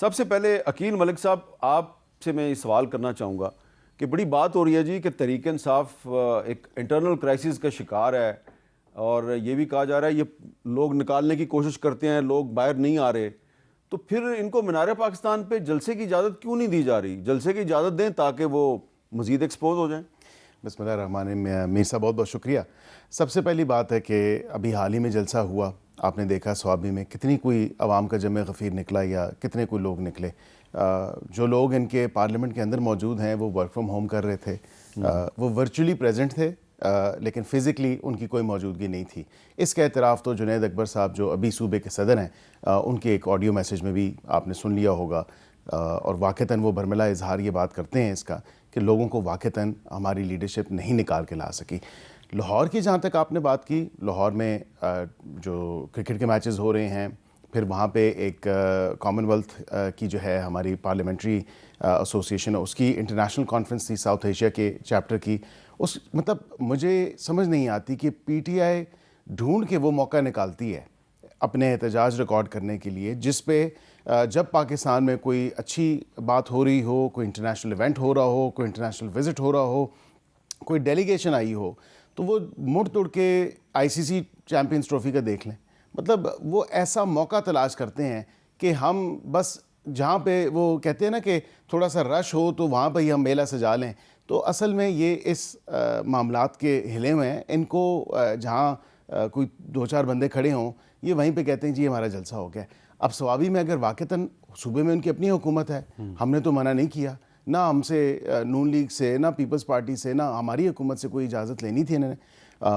سب سے پہلے عقیل ملک صاحب آپ سے میں یہ سوال کرنا چاہوں گا کہ بڑی بات ہو رہی ہے جی کہ تحریک انصاف ایک انٹرنل کرائسس کا شکار ہے، اور یہ بھی کہا جا رہا ہے یہ لوگ نکالنے کی کوشش کرتے ہیں، لوگ باہر نہیں آ رہے، تو پھر ان کو مینار پاکستان پہ جلسے کی اجازت کیوں نہیں دی جا رہی؟ جلسے کی اجازت دیں تاکہ وہ مزید ایکسپوز ہو جائیں۔ بسم اللہ الرحمن الرحیم۔ میر صاحب بہت بہت شکریہ۔ سب سے پہلی بات ہے کہ ابھی حال ہی میں جلسہ ہوا، آپ نے دیکھا سوابی میں کتنی کوئی عوام کا جمع غفیر نکلا یا کتنے کوئی لوگ نکلے۔ جو لوگ ان کے پارلیمنٹ کے اندر موجود ہیں وہ ورک فرام ہوم کر رہے تھے، وہ ورچولی پریزنٹ تھے لیکن فزیکلی ان کی کوئی موجودگی نہیں تھی۔ اس کا اعتراف تو جنید اکبر صاحب جو ابھی صوبے کے صدر ہیں ان کے ایک آڈیو میسیج میں بھی آپ نے سن لیا ہوگا، اور واقعتاً وہ برملا اظہار یہ بات کرتے ہیں اس کا کہ لوگوں کو واقعتاً ہماری لیڈرشپ نہیں نکال کے لا سکی۔ لاہور کی جہاں تک آپ نے بات کی، لاہور میں جو کرکٹ کے میچز ہو رہے ہیں، پھر وہاں پہ ایک کامن ویلتھ کی جو ہے ہماری پارلیمنٹری ایسوسیشن اس کی انٹرنیشنل کانفرنس تھی ساؤتھ ایشیا کے چیپٹر کی۔ اس مطلب مجھے سمجھ نہیں آتی کہ پی ٹی آئی ڈھونڈ کے وہ موقع نکالتی ہے اپنے احتجاج ریکارڈ کرنے کے لیے، جس پہ جب پاکستان میں کوئی اچھی بات ہو رہی ہو، کوئی انٹرنیشنل ایونٹ ہو رہا ہو، کوئی انٹرنیشنل وزٹ ہو رہا ہو، کوئی ڈیلیگیشن آئی ہو، تو وہ مڑ توڑ کے آئی سی سی چیمپئنز ٹرافی کا دیکھ لیں۔ مطلب وہ ایسا موقع تلاش کرتے ہیں کہ ہم بس جہاں پہ وہ کہتے ہیں نا کہ تھوڑا سا رش ہو تو وہاں پہ ہی ہم میلہ سجا لیں، تو اصل میں یہ اس معاملات کے ہلے میں ان کو جہاں کوئی دو چار بندے کھڑے ہوں یہ وہیں پہ کہتے ہیں جی ہمارا جلسہ ہو گیا۔ اب سوابی میں اگر واقعتاً صوبے میں ان کی اپنی حکومت ہے، ہم نے تو منع نہیں کیا، نہ ہم سے نون لیگ سے، نہ پیپلز پارٹی سے، نہ ہماری حکومت سے کوئی اجازت لینی تھی انہوں نے۔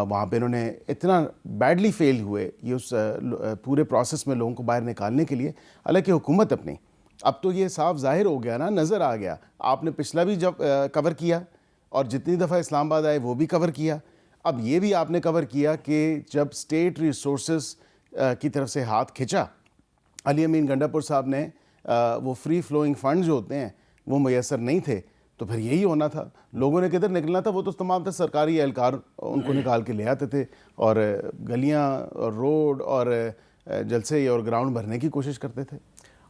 وہاں پہ انہوں نے اتنا بیڈلی فیل ہوئے یہ اس پورے پروسیس میں لوگوں کو باہر نکالنے کے لیے، حالانکہ حکومت اپنی اب تو یہ صاف ظاہر ہو گیا نا، نظر آ گیا۔ آپ نے پچھلا بھی جب کور کیا اور جتنی دفعہ اسلام آباد آئے وہ بھی کور کیا، اب یہ بھی آپ نے کور کیا کہ جب اسٹیٹ ریسورسز کی طرف سے ہاتھ کھنچا، علی امین گنڈا پور صاحب نے وہ فری فلوئنگ فنڈ جو ہوتے ہیں وہ میسر نہیں تھے، تو پھر یہی ہونا تھا، لوگوں نے کدھر نکلنا تھا، وہ تو تمام تر سرکاری اہلکار ان کو نکال کے لے آتے تھے اور گلیاں اور روڈ اور جلسے اور گراؤنڈ بھرنے کی کوشش کرتے تھے۔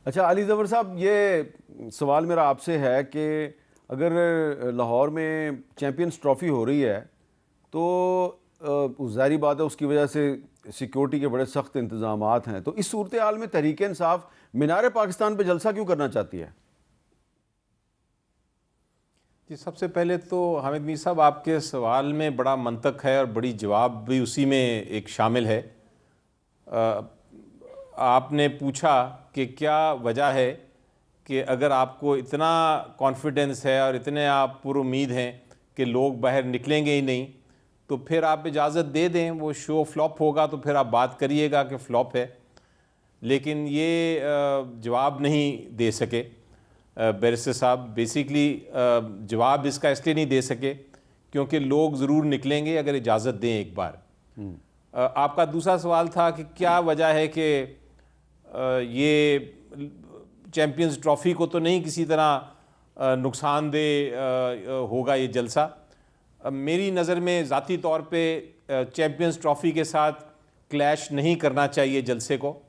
اچھا علی ظفر صاحب، یہ سوال میرا آپ سے ہے کہ اگر لاہور میں چیمپئنز ٹرافی ہو رہی ہے تو ظاہری بات ہے اس کی وجہ سے سیکیورٹی کے بڑے سخت انتظامات ہیں، تو اس صورتحال میں تحریک انصاف مینار پاکستان پہ جلسہ کیوں کرنا چاہتی ہے؟ جی، سب سے پہلے تو حامد میر صاحب آپ کے سوال میں بڑا منطق ہے اور بڑی جواب بھی اسی میں ایک شامل ہے۔ آپ نے پوچھا کہ کیا وجہ ہے کہ اگر آپ کو اتنا کانفیڈنس ہے اور اتنے آپ پر امید ہیں کہ لوگ باہر نکلیں گے ہی نہیں، تو پھر آپ اجازت دے دیں، وہ شو فلاپ ہوگا تو پھر آپ بات کریے گا کہ فلاپ ہے، لیکن یہ جواب نہیں دے سکے بیرسٹر صاحب۔ بیسیکلی جواب اس کا اس لیے نہیں دے سکے کیونکہ لوگ ضرور نکلیں گے اگر اجازت دیں ایک بار۔ آپ کا دوسرا سوال تھا کہ کیا وجہ ہے کہ یہ چیمپئنز ٹرافی کو تو نہیں کسی طرح نقصان دہ ہوگا یہ جلسہ۔ میری نظر میں ذاتی طور پہ چیمپئنز ٹرافی کے ساتھ کلیش نہیں کرنا چاہیے جلسے کو۔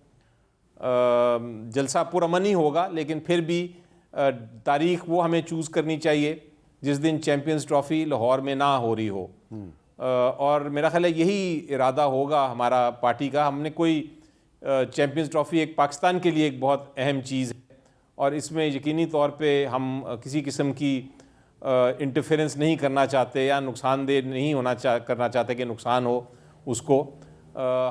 جلسہ پرامن ہی ہوگا، لیکن پھر بھی تاریخ وہ ہمیں چوز کرنی چاہیے جس دن چیمپئنز ٹرافی لاہور میں نہ ہو رہی ہو، اور میرا خیال ہے یہی ارادہ ہوگا ہمارا پارٹی کا۔ ہم نے کوئی چیمپئنز ٹرافی ایک پاکستان کے لیے ایک بہت اہم چیز ہے، اور اس میں یقینی طور پہ ہم کسی قسم کی انٹرفیرنس نہیں کرنا چاہتے یا نقصان دہ نہیں کرنا چاہتے کہ نقصان ہو اس کو۔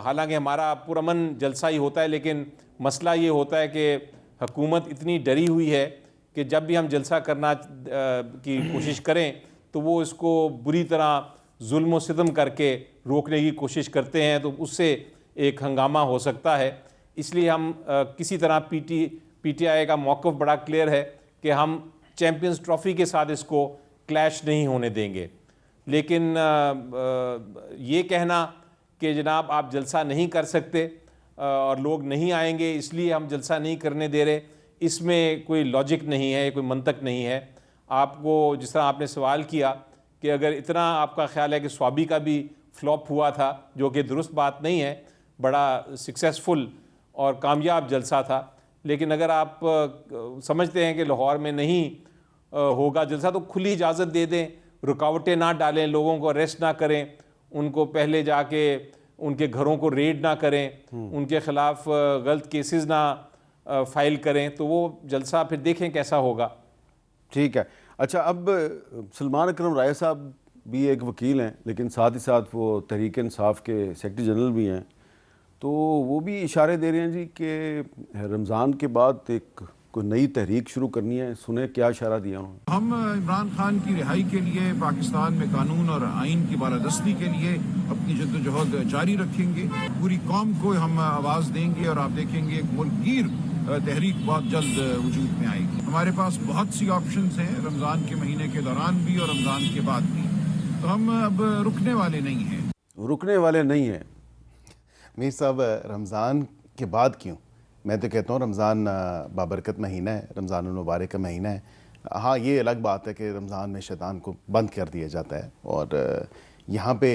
حالانکہ ہمارا پرامن جلسہ ہی ہوتا ہے، لیکن مسئلہ یہ ہوتا ہے کہ حکومت اتنی ڈری ہوئی ہے کہ جب بھی ہم جلسہ کرنا کی کوشش کریں تو وہ اس کو بری طرح ظلم و ستم کر کے روکنے کی کوشش کرتے ہیں، تو اس سے ایک ہنگامہ ہو سکتا ہے۔ اس لیے ہم کسی طرح پی ٹی آئی کا موقف بڑا کلیئر ہے کہ ہم چیمپئنز ٹرافی کے ساتھ اس کو کلیش نہیں ہونے دیں گے۔ لیکن یہ کہنا کہ جناب آپ جلسہ نہیں کر سکتے اور لوگ نہیں آئیں گے اس لیے ہم جلسہ نہیں کرنے دے رہے، اس میں کوئی لاجک نہیں ہے، کوئی منطق نہیں ہے۔ آپ کو جس طرح آپ نے سوال کیا کہ اگر اتنا آپ کا خیال ہے کہ سوابی کا بھی فلاپ ہوا تھا، جو کہ درست بات نہیں ہے، بڑا سکسیسفل اور کامیاب جلسہ تھا، لیکن اگر آپ سمجھتے ہیں کہ لاہور میں نہیں ہوگا جلسہ تو کھلی اجازت دے دیں, رکاوٹیں نہ ڈالیں, لوگوں کو اریسٹ نہ کریں, ان کو پہلے جا کے ان کے گھروں کو ریڈ نہ کریں, ان کے خلاف غلط کیسز نہ فائل کریں, تو وہ جلسہ پھر دیکھیں کیسا ہوگا. ٹھیک ہے. اچھا, اب سلمان اکرم رائے صاحب بھی ایک وکیل ہیں, لیکن ساتھ ہی ساتھ وہ تحریک انصاف کے سیکرٹری جنرل بھی ہیں, تو وہ بھی اشارے دے رہے ہیں جی کہ رمضان کے بعد ایک کوئی نئی تحریک شروع کرنی ہے. سنیں کیا اشارہ دیا انہوں نے. ہم عمران خان کی رہائی کے لیے پاکستان میں قانون اور آئین کی بالادستی کے لیے اپنی جدوجہد جاری رکھیں گے. پوری قوم کو ہم آواز دیں گے اور آپ دیکھیں گے ایک ملک گیر تحریک بہت جلد وجود میں آئے گی. ہمارے پاس بہت سی آپشنز ہیں رمضان کے مہینے کے دوران بھی اور رمضان کے بعد بھی, تو ہم اب رکنے والے نہیں ہیں. رکنے والے نہیں ہیں. میر صاحب, رمضان کے بعد کیوں؟ میں تو کہتا ہوں رمضان بابرکت مہینہ ہے, رمضان المبارک کا مہینہ ہے. ہاں, یہ الگ بات ہے کہ رمضان میں شیطان کو بند کر دیا جاتا ہے, اور یہاں پہ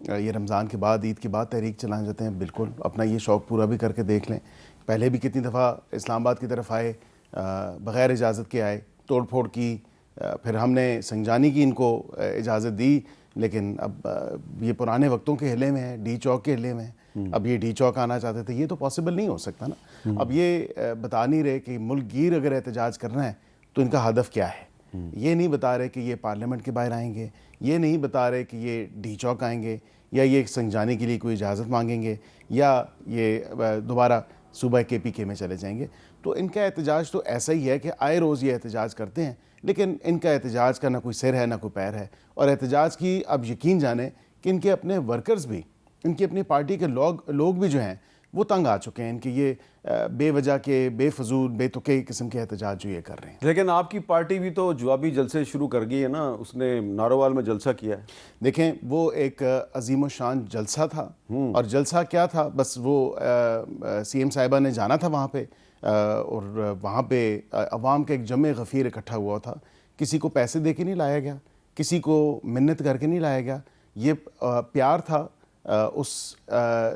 یہ رمضان کے بعد, عید کے بعد تحریک چلائے جاتے ہیں. بالکل اپنا یہ شوق پورا بھی کر کے دیکھ لیں. پہلے بھی کتنی دفعہ اسلام آباد کی طرف آئے, بغیر اجازت کے آئے, توڑ پھوڑ کی, پھر ہم نے سنجانی کی ان کو اجازت دی, لیکن اب یہ پرانے وقتوں کے حلے میں ہے, ڈی چوک کے حلے میں ہے. اب یہ ڈی چوک آنا چاہتے تھے, یہ تو پاسبل نہیں ہو سکتا نا. اب یہ بتا نہیں رہے کہ ملک گیر اگر احتجاج کرنا ہے تو ان کا ہدف کیا ہے. یہ نہیں بتا رہے کہ یہ پارلیمنٹ کے باہر آئیں گے, یہ نہیں بتا رہے کہ یہ ڈی چوک آئیں گے, یا یہ سنجانی کے لیے کوئی اجازت مانگیں گے, یا یہ دوبارہ صوبہ کے پی کے میں چلے جائیں گے. تو ان کا احتجاج تو ایسا ہی ہے کہ آئے روز یہ احتجاج کرتے ہیں, لیکن ان کا احتجاج کا نہ کوئی سر ہے نہ کوئی پیر ہے. اور احتجاج کی اب یقین جانیں کہ ان کے اپنے ورکرز بھی, ان کی اپنی پارٹی کے لوگ بھی جو ہیں وہ تنگ آ چکے ہیں ان کے یہ بے وجہ کے, بے فضول, بے تکے قسم کے احتجاج جو یہ کر رہے ہیں. لیکن آپ کی پارٹی بھی تو جوابی جلسے شروع کر گئی ہے نا, اس نے نارووال میں جلسہ کیا ہے. دیکھیں, وہ ایک عظیم و شان جلسہ تھا, اور جلسہ کیا تھا, بس وہ سی ایم صاحبہ نے جانا تھا وہاں پہ, اور وہاں پہ عوام کا ایک جمع غفیر اکٹھا ہوا تھا. کسی کو پیسے دے کے نہیں لایا گیا, کسی کو منت کر کے نہیں لایا گیا. یہ پیار تھا اس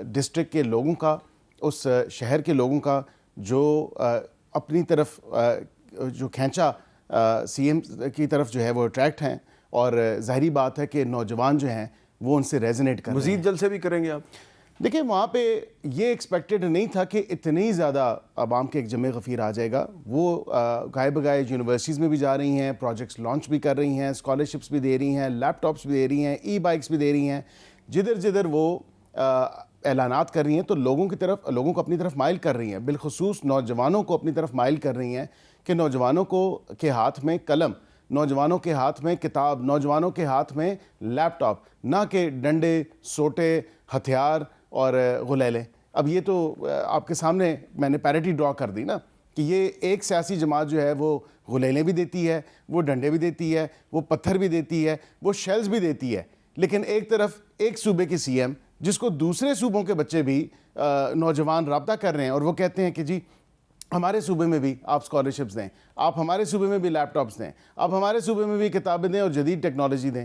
ڈسٹرکٹ کے لوگوں کا, اس شہر کے لوگوں کا, جو اپنی طرف جو کھینچا سی ایم کی طرف جو ہے وہ اٹریکٹ ہیں, اور ظاہری بات ہے کہ نوجوان جو ہیں وہ ان سے ریزونیٹ کر رہے ہیں. مزید جلسے بھی کریں گے آپ؟ دیکھیں, وہاں پہ یہ ایکسپیکٹڈ نہیں تھا کہ اتنی زیادہ عوام کے ایک جمع غفیر آ جائے گا. وہ گائے بگائے یونیورسٹیز میں بھی جا رہی ہیں, پروجیکٹس لانچ بھی کر رہی ہیں, اسکالرشپس بھی دے رہی ہیں, لیپ ٹاپس بھی دے رہی ہیں, ای بائکس بھی دے رہی ہیں. جدھر جدھر وہ اعلانات کر رہی ہیں تو لوگوں کو اپنی طرف مائل کر رہی ہیں, بالخصوص نوجوانوں کو اپنی طرف مائل کر رہی ہیں, کہ نوجوانوں کے ہاتھ میں قلم, نوجوانوں کے ہاتھ میں کتاب, نوجوانوں کے ہاتھ میں لیپ ٹاپ, نہ کہ ڈنڈے, سوٹے, ہتھیار اور غلیلے. اب یہ تو آپ کے سامنے میں نے پیرٹی ڈرا کر دی نا, کہ یہ ایک سیاسی جماعت جو ہے وہ غلیلیں بھی دیتی ہے, وہ ڈنڈے بھی دیتی ہے, وہ پتھر بھی دیتی ہے, وہ شیلز بھی دیتی ہے, لیکن ایک طرف ایک صوبے کی سی ایم جس کو دوسرے صوبوں کے بچے بھی نوجوان رابطہ کر رہے ہیں, اور وہ کہتے ہیں کہ جی ہمارے صوبے میں بھی آپ اسکالرشپس دیں, آپ ہمارے صوبے میں بھی لیپ ٹاپس دیں, آپ ہمارے صوبے میں بھی کتابیں دیں اور جدید ٹیکنالوجی دیں.